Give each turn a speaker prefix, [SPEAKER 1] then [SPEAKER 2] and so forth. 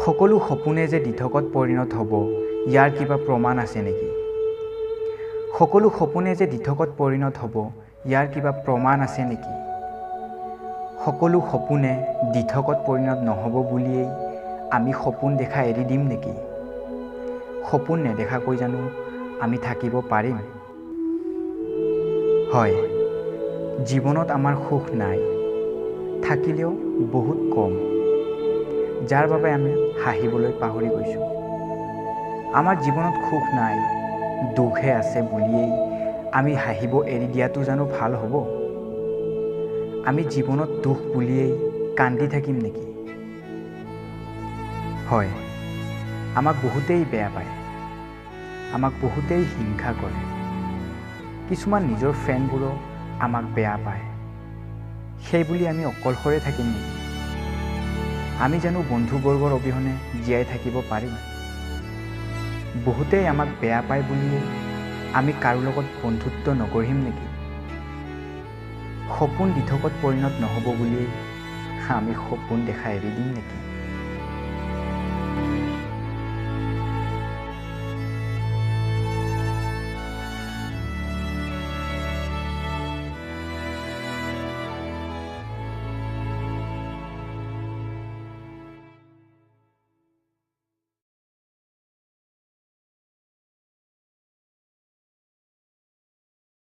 [SPEAKER 1] সকলো সপোনে যে দিঠকত পৰিণত হ'ব ইয়াৰ কিবা প্ৰমাণ আছে নেকি? সকলো সপোনে যে দিঠকত পৰিণত হ'ব ইয়াৰ কিবা প্ৰমাণ আছে নেকি? সকলো সপোনে দিঠকত পৰিণত নহ'ব বুলিয়েই আমি সপোন দেখা এৰি দিম নেকি? সপোন নেদেখাকৈ জানো আমি থাকিব পাৰিম? হয়, জীৱনত আমাৰ সুখ নাই, থাকিলেও বহুত কম, যাৰ বাবে আমি হাঁহিবলৈ পাহৰি গৈছোঁ। আমাৰ জীৱনত সুখ নাই, দুখহে আছে বুলিয়েই আমি হাঁহিব এৰি দিয়াটো জানো ভাল হ'ব? আমি জীৱনত দুখ বুলিয়েই কান্দি থাকিম নেকি? হয়, আমাক বহুতেই বেয়া পায়, আমাক বহুতেই হিংসা কৰে। কিছুমান নিজৰ ফ্ৰেণ্ডবোৰো আমাক বেয়া পায়। সেইবুলি আমি অকলশৰে থাকিম নেকি? আমি জানো বন্ধুবৰ্গৰ অবিহনে জীয়াই থাকিব পাৰিম? বহুতেই আমাক বেয়া পায় বুলিয়ে আমি কাৰো লগত বন্ধুত্ব নগঢ়িম নেকি? সপোন দিঠকত পৰিণত নহ'ব বুলিয়েই আমি সপোন দেখা এৰি দিম নেকি?